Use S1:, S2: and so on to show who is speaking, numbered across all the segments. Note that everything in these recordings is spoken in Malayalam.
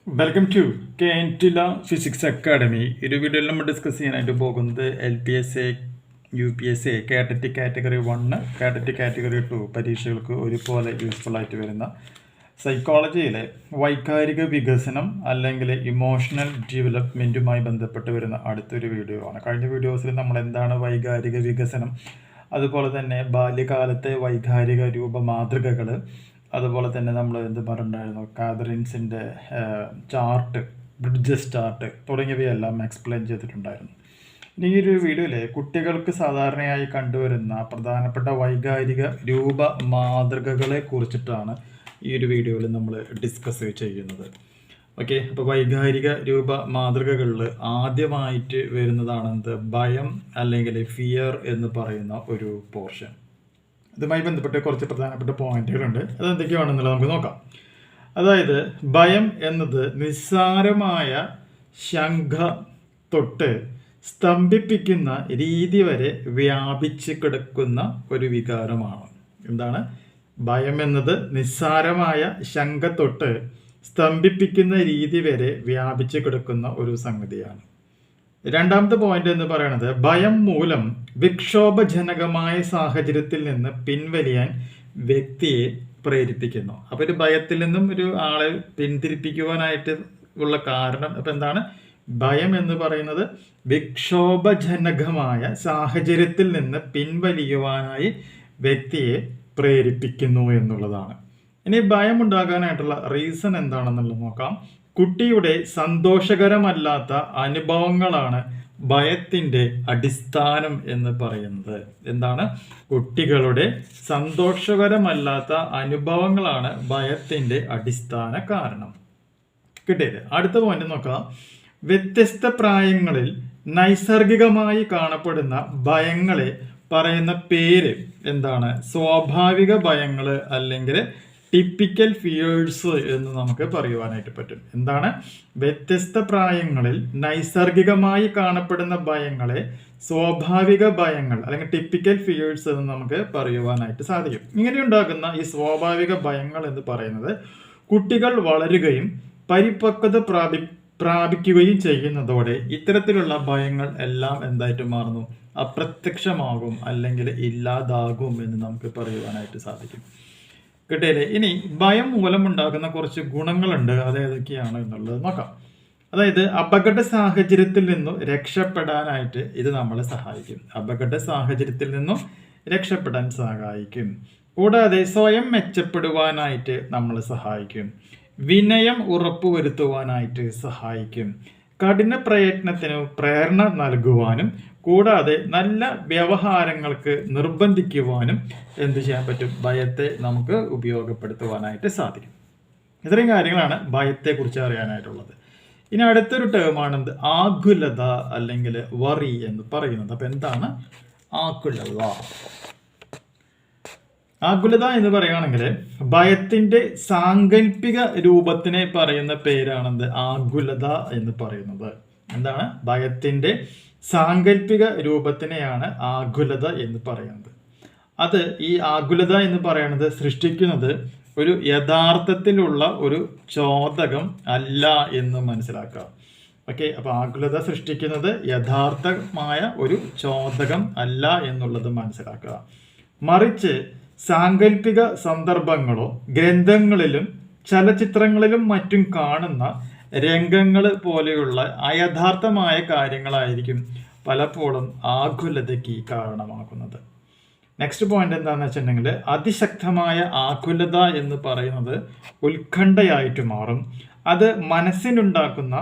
S1: വെൽക്കം ടു കേൻറ്റില ഫിസിക്സ് അക്കാഡമി. ഒരു വീഡിയോയിൽ നമ്മൾ ഡിസ്കസ് ചെയ്യാനായിട്ട് പോകുന്നത് LPSA, UPSA, category category 1, category category 2 പരീക്ഷകൾക്ക് ഒരുപോലെ യൂസ്ഫുൾ ആയിട്ട് വരുന്ന സൈക്കോളജിയിലെ വൈകാരിക വികസനം അല്ലെങ്കിൽ ഇമോഷണൽ ഡെവലപ്മെൻറ്റുമായി ബന്ധപ്പെട്ട് വരുന്ന അടുത്തൊരു വീഡിയോ ആണ്. കഴിഞ്ഞ വീഡിയോസിൽ നമ്മൾ എന്താണ് വൈകാരിക വികസനം, അതുപോലെ തന്നെ ബാല്യകാലത്തെ വൈകാരിക രൂപമാതൃകകൾ, അതുപോലെ തന്നെ നമ്മൾ എന്ത് പറഞ്ഞിട്ടുണ്ടായിരുന്നു, കാതറിൻസിൻ്റെ ചാർട്ട്, ബ്രിഡ്ജസ് ചാർട്ട് തുടങ്ങിയവയെല്ലാം എക്സ്പ്ലെയിൻ ചെയ്തിട്ടുണ്ടായിരുന്നു. ഇനി ഈ ഒരു വീഡിയോയിൽ കുട്ടികൾക്ക് സാധാരണയായി കണ്ടുവരുന്ന പ്രധാനപ്പെട്ട വൈകാരിക രൂപ മാതൃകകളെ കുറിച്ചിട്ടാണ് ഈ ഒരു വീഡിയോയിൽ നമ്മൾ ഡിസ്കസ് ചെയ്യുന്നത്. ഓക്കെ, അപ്പോൾ വൈകാരിക രൂപ മാതൃകകളിൽ ആദ്യമായിട്ട് വരുന്നതാണ് എന്ത്, ഭയം അല്ലെങ്കിൽ ഫിയർ എന്ന് പറയുന്ന ഒരു പോർഷൻ. ഇതുമായി ബന്ധപ്പെട്ട് കുറച്ച് പ്രധാനപ്പെട്ട പോയിന്റുകളുണ്ട്. അതെന്തൊക്കെയാണെന്നുള്ളത് നമുക്ക് നോക്കാം. അതായത് ഭയം എന്നത് നിസ്സാരമായ ശങ്ക തൊട്ട് സ്തംഭിപ്പിക്കുന്ന രീതി വരെ വ്യാപിച്ച് കിടക്കുന്ന ഒരു വികാരമാണ്. എന്താണ് ഭയം എന്നത്? നിസ്സാരമായ ശങ്ക തൊട്ട് സ്തംഭിപ്പിക്കുന്ന രീതി വരെ വ്യാപിച്ച് കിടക്കുന്ന ഒരു സംഗതിയാണ്. രണ്ടാമത്തെ പോയിന്റ് എന്ന് പറയുന്നത് ഭയം മൂലം വിക്ഷോഭജനകമായ സാഹചര്യത്തിൽ നിന്ന് പിൻവലിയാൻ വ്യക്തിയെ പ്രേരിപ്പിക്കുന്നു. അപ്പോൾ ഒരു ഭയത്തിൽ നിന്നും ഒരു ആളെ പിന്തിരിപ്പിക്കുവാനായിട്ട് ഉള്ള കാരണം ഇപ്പം എന്താണ്? ഭയം എന്ന് പറയുന്നത് വിക്ഷോഭജനകമായ സാഹചര്യത്തിൽ നിന്ന് പിൻവലിയുവാനായി വ്യക്തിയെ പ്രേരിപ്പിക്കുന്നു എന്നുള്ളതാണ്. ഇനി ഭയം ഉണ്ടാകാനായിട്ടുള്ള റീസൺ എന്താണെന്നുള്ളത് നോക്കാം. കുട്ടിയുടെ സന്തോഷകരമല്ലാത്ത അനുഭവങ്ങളാണ് ഭയത്തിൻ്റെ അടിസ്ഥാനം എന്ന് പറയുന്നത്. എന്താണ്? കുട്ടികളുടെ സന്തോഷകരമല്ലാത്ത അനുഭവങ്ങളാണ് ഭയത്തിൻ്റെ അടിസ്ഥാന കാരണം. കിട്ടിയത്. അടുത്ത പോയിന്റ് നോക്കാം. വ്യത്യസ്ത പ്രായങ്ങളിൽ നൈസർഗികമായി കാണപ്പെടുന്ന ഭയങ്ങളെ പറയുന്ന പേര് എന്താണ്? സ്വാഭാവിക ഭയങ്ങൾ അല്ലെങ്കിൽ ടിപ്പിക്കൽ ഫിയേഴ്സ് എന്ന് നമുക്ക് പറയുവാനായിട്ട് പറ്റും. എന്താണ്? വ്യത്യസ്ത പ്രായങ്ങളിൽ നൈസർഗികമായി കാണപ്പെടുന്ന ഭയങ്ങളെ സ്വാഭാവിക ഭയങ്ങൾ അല്ലെങ്കിൽ ടിപ്പിക്കൽ ഫിയേഴ്സ് എന്ന് നമുക്ക് പറയുവാനായിട്ട് സാധിക്കും. ഇങ്ങനെ ഉണ്ടാകുന്ന ഈ സ്വാഭാവിക ഭയങ്ങൾ എന്ന് പറയുന്നത് കുട്ടികൾ വളരുകയും പരിപക്വത പ്രാപിക്കുകയും ചെയ്യുന്നതോടെ ഇത്തരത്തിലുള്ള ഭയങ്ങൾ എല്ലാം എന്തായിട്ട് മാറുന്നു? അപ്രത്യക്ഷമാകും അല്ലെങ്കിൽ ഇല്ലാതാകും എന്ന് നമുക്ക് പറയുവാനായിട്ട് സാധിക്കും. കിട്ടിയല്ലേ? ഇനി ഭയം മൂലമുണ്ടാകുന്ന കുറച്ച് ഗുണങ്ങളുണ്ട്. അത് ഏതൊക്കെയാണ് എന്നുള്ളത് നോക്കാം. അതായത് അപകട സാഹചര്യത്തിൽ നിന്നും രക്ഷപ്പെടാനായിട്ട് ഇത് നമ്മളെ സഹായിക്കും. അപകട സാഹചര്യത്തിൽ നിന്നും രക്ഷപ്പെടാൻ സഹായിക്കും. കൂടാതെ സ്വയം മെച്ചപ്പെടുവാനായിട്ട് നമ്മളെ സഹായിക്കും. വിനയം ഉറപ്പുവരുത്തുവാനായിട്ട് സഹായിക്കും. കഠിന പ്രയത്നത്തിന് പ്രേരണ നൽകുവാനും കൂടാതെ നല്ല വ്യവഹാരങ്ങൾക്ക് നിർബന്ധിക്കുവാനും എന്ത് ചെയ്യാൻ പറ്റും? ഭയത്തെ നമുക്ക് ഉപയോഗപ്പെടുത്തുവാനായിട്ട് സാധിക്കും. ഇത്രയും കാര്യങ്ങളാണ് ഭയത്തെക്കുറിച്ച് അറിയാനായിട്ടുള്ളത്. ഇനി അടുത്തൊരു ടേമാണെന്ത്? ആകുലത അല്ലെങ്കിൽ വറി എന്ന് പറയുന്നത്. അപ്പം എന്താണ് ആകുലത? ആകുലത എന്ന് പറയുകയാണെങ്കിൽ ഭയത്തിന്റെ സാങ്കല്പിക രൂപത്തിനെ പറയുന്ന പേരാണെന്ത്? ആകുലത എന്ന് പറയുന്നത്. എന്താണ്? ഭയത്തിന്റെ സാങ്കല്പിക രൂപത്തിനെയാണ് ആകുലത എന്ന് പറയുന്നത്. അത് ഈ ആകുലത എന്ന് പറയുന്നത് സൃഷ്ടിക്കുന്നത് ഒരു യഥാർത്ഥത്തിലുള്ള ഒരു ചോദകം അല്ല എന്ന് മനസ്സിലാക്കുക. ഓക്കെ, അപ്പോൾ ആകുലത സൃഷ്ടിക്കുന്നത് യഥാർത്ഥമായ ഒരു ചോദകം അല്ല എന്നുള്ളത് മനസ്സിലാക്കുക. മറിച്ച് സാങ്കല്പിക സന്ദർഭങ്ങളോ ഗ്രന്ഥങ്ങളിലും ചലച്ചിത്രങ്ങളിലും മറ്റും കാണുന്ന രംഗങ്ങൾ പോലെയുള്ള അയഥാർത്ഥമായ കാര്യങ്ങളായിരിക്കും പലപ്പോഴും ആകുലതയ്ക്ക് കാരണമാകുന്നത്. നെക്സ്റ്റ് പോയിന്റ് എന്താണെന്ന് വെച്ചിട്ടുണ്ടെങ്കിൽ അതിശക്തമായ ആകുലത എന്ന് പറയുന്നത് ഉത്കണ്ഠയായിട്ട് മാറും. അത് മനസ്സിനുണ്ടാക്കുന്ന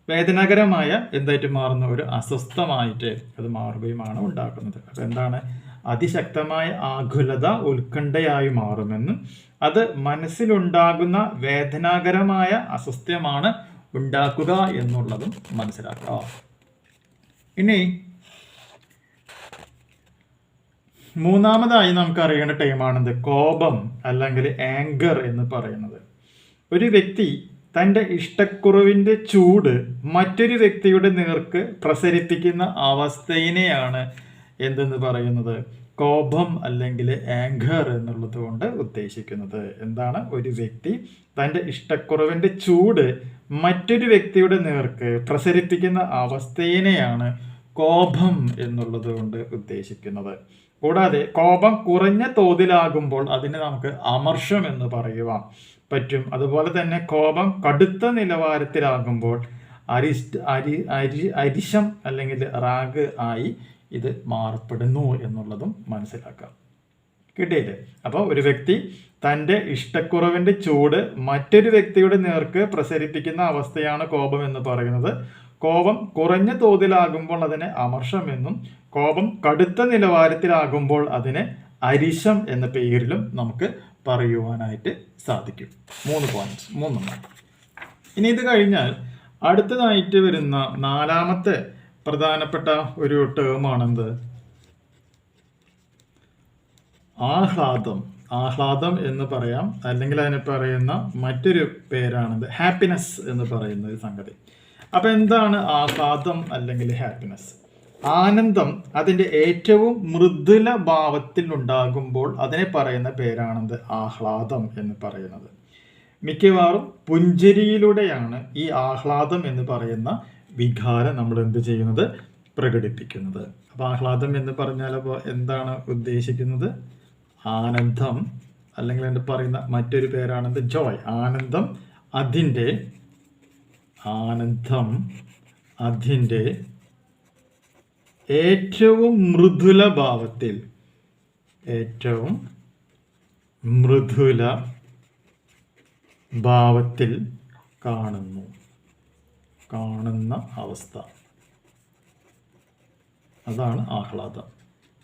S1: വേദനാകരമായ എന്തായിട്ട് മാറുന്ന ഒരു അസ്വസ്ഥമായിട്ട് അത് മാറുകയുമാണ് ഉണ്ടാക്കുന്നത്. അപ്പം എന്താണ്? അതിശക്തമായ ആകുലത ഉത്കണ്ഠയായി മാറുമെന്നും അത് മനസ്സിലുണ്ടാകുന്ന വേദനാകരമായ അസ്വസ്ഥമാണ് ഉണ്ടാക്കുക എന്നുള്ളതും മനസ്സിലാക്കുക. ഇനി മൂന്നാമതായി നമുക്ക് അറിയേണ്ട ടൈമാണെന്ത്? കോപം അല്ലെങ്കിൽ ആങ്കർ എന്ന് പറയുന്നത്. ഒരു വ്യക്തി തൻ്റെ ഇഷ്ടക്കുറവിൻ്റെ ചൂട് മറ്റൊരു വ്യക്തിയുടെ നേർക്ക് പ്രസരിപ്പിക്കുന്ന അവസ്ഥയിനെയാണ് എന്തെന്ന് പറയുന്നത്? കോപം അല്ലെങ്കിൽ ആങ്കർ എന്നുള്ളത് കൊണ്ട് ഉദ്ദേശിക്കുന്നത് എന്താണ്? ഒരു വ്യക്തി തൻ്റെ ഇഷ്ടക്കുറവിൻ്റെ ചൂട് മറ്റൊരു വ്യക്തിയുടെ നേർക്ക് പ്രസരിപ്പിക്കുന്ന അവസ്ഥയെയാണ് കോപം എന്നുള്ളത് കൊണ്ട് ഉദ്ദേശിക്കുന്നത്. കൂടാതെ കോപം കുറഞ്ഞ തോതിലാകുമ്പോൾ അതിനെ നമുക്ക് അമർഷം എന്ന് പറയുവാൻ പറ്റും. അതുപോലെ തന്നെ കോപം കടുത്ത നിലവാരത്തിലാകുമ്പോൾ അരിശം അല്ലെങ്കിൽ റാഗ് ആയി ഇത് മാറപ്പെടുന്നു എന്നുള്ളതും മനസ്സിലാക്കാം. കിട്ടിയില്ലേ? അപ്പോൾ ഒരു വ്യക്തി തൻ്റെ ഇഷ്ടക്കുറവിൻ്റെ ചൂട് മറ്റൊരു വ്യക്തിയുടെ നേർക്ക് പ്രസരിപ്പിക്കുന്ന അവസ്ഥയാണ് കോപം എന്ന് പറയുന്നത്. കോപം കുറഞ്ഞ തോതിലാകുമ്പോൾ അതിനെ അമർഷം എന്നും കോപം കടുത്ത നിലവാരത്തിലാകുമ്പോൾ അതിനെ അരിശം എന്ന പേരിലും നമുക്ക് പറയുവാനായിട്ട് സാധിക്കും. 3 പോയിന്റ്സ്, 3. ഇനി ഇത് കഴിഞ്ഞാൽ അടുത്തതായിട്ട് വരുന്ന 4ാമത്തെ പ്രധാനപ്പെട്ട ഒരു ടേമാണെന്ത്? ആഹ്ലാദം. ആഹ്ലാദം എന്ന് പറയാം, അല്ലെങ്കിൽ അതിനെ പറയുന്ന മറ്റൊരു പേരാണെന്ത്? ഹാപ്പിനെസ് എന്ന് പറയുന്ന ഒരു സംഗതി. അപ്പം എന്താണ് ആഹ്ലാദം അല്ലെങ്കിൽ ഹാപ്പിനെസ്? ആനന്ദം അതിൻ്റെ ഏറ്റവും മൃദുല ഭാവത്തിൽ ഉണ്ടാകുമ്പോൾ അതിനെ പറയുന്ന പേരാണെന്ത്? ആഹ്ലാദം എന്ന് പറയുന്നത്. മിക്കവാറും പുഞ്ചിരിയിലൂടെയാണ് ഈ ആഹ്ലാദം എന്ന് പറയുന്ന വികാരം നമ്മൾ എന്ത് ചെയ്യുന്നത്? പ്രകടിപ്പിക്കുന്നത്. അപ്പോൾ ആഹ്ലാദം എന്ന് പറഞ്ഞാൽ അപ്പോൾ എന്താണ് ഉദ്ദേശിക്കുന്നത്? ആനന്ദം, അല്ലെങ്കിൽ എന്ന് പറയുന്ന മറ്റൊരു പേരാണെന്ത്? ജോയ്. ആനന്ദം അതിൻ്റെ ഏറ്റവും മൃദുല ഭാവത്തിൽ കാണുന്ന അവസ്ഥ, അതാണ് ആഹ്ലാദം.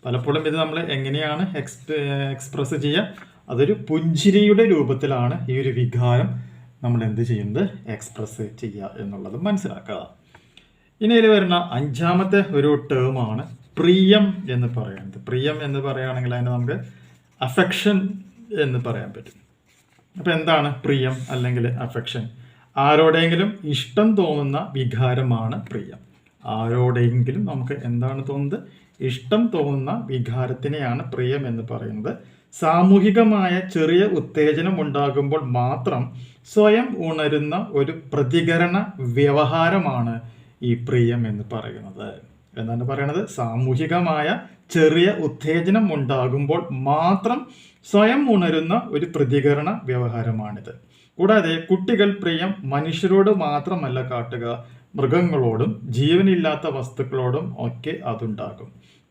S1: പലപ്പോഴും ഇത് നമ്മൾ എങ്ങനെയാണ് എക്സ്പ്രസ് ചെയ്യുക? അതൊരു പുഞ്ചിരിയുടെ രൂപത്തിലാണ് ഈ ഒരു വികാരം നമ്മൾ എന്ത് ചെയ്യുന്നത്? എക്സ്പ്രസ് ചെയ്യുക എന്നുള്ളത് മനസ്സിലാക്കുക. ഇനി ഇതിൽ വരുന്ന 5ാമത്തെ ഒരു ടേമാണ് പ്രിയം എന്ന് പറയുന്നത്. പ്രിയം എന്ന് പറയുകയാണെങ്കിൽ അതിനെ നമുക്ക് അഫെക്ഷൻ എന്ന് പറയാൻ പറ്റും. അപ്പം എന്താണ് പ്രിയം അല്ലെങ്കിൽ അഫെക്ഷൻ? ആരോടെങ്കിലും ഇഷ്ടം തോന്നുന്ന വികാരമാണ് പ്രിയം. ആരോടെങ്കിലും നമുക്ക് എന്താണ് തോന്നുന്നത്? ഇഷ്ടം തോന്നുന്ന വികാരത്തിനെയാണ് പ്രിയം എന്ന് പറയുന്നത്. സാമൂഹികമായ ചെറിയ ഉത്തേജനം ഉണ്ടാകുമ്പോൾ മാത്രം സ്വയം ഉണരുന്ന ഒരു പ്രതികരണ വ്യവഹാരമാണ് ഈ പ്രിയം എന്ന് പറയുന്നത്. എന്താണ് പറയണത്? സാമൂഹികമായ ചെറിയ ഉത്തേജനം ഉണ്ടാകുമ്പോൾ മാത്രം സ്വയം ഉണരുന്ന ഒരു പ്രതികരണ വ്യവഹാരമാണിത്. കൂടാതെ കുട്ടികൾ പ്രിയം മനുഷ്യരോട് മാത്രമല്ല കാട്ടുക, മൃഗങ്ങളോടും ജീവനില്ലാത്ത വസ്തുക്കളോടും ഒക്കെ അതുണ്ടാകും.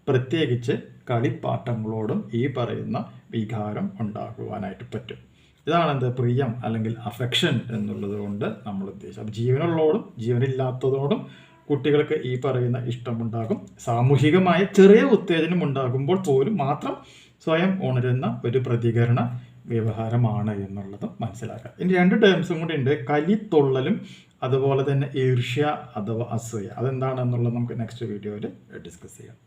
S1: പ്രത്യേകിച്ച് കളിപ്പാട്ടങ്ങളോടും ഈ പറയുന്ന വികാരം ഉണ്ടാകുവാനായിട്ട് പറ്റും. ഇതാണെന്ത്? പ്രിയം അല്ലെങ്കിൽ അഫെക്ഷൻ എന്നുള്ളത് കൊണ്ട് നമ്മൾ ഉദ്ദേശിച്ചത്. അപ്പം ജീവനുള്ളതോടും ജീവനില്ലാത്തതോടും കുട്ടികൾക്ക് ഈ പറയുന്ന ഇഷ്ടമുണ്ടാകും. സാമൂഹികമായ ചെറിയ ഉത്തേജനം ഉണ്ടാകുമ്പോൾ പോലും മാത്രം സ്വയം ഉണരുന്ന ഒരു പ്രതികരണ വ്യവഹാരമാണ് എന്നുള്ളത് മനസ്സിലാക്കുക. ഇനി 2 ടേംസും കൂടി ഉണ്ട്, കലിത്തൊള്ളലും അതുപോലെ തന്നെ ഈർഷ്യ അഥവാ അസൂയ. അതെന്താണെന്നുള്ളത് നമുക്ക് നെക്സ്റ്റ് വീഡിയോയിൽ ഡിസ്കസ് ചെയ്യാം.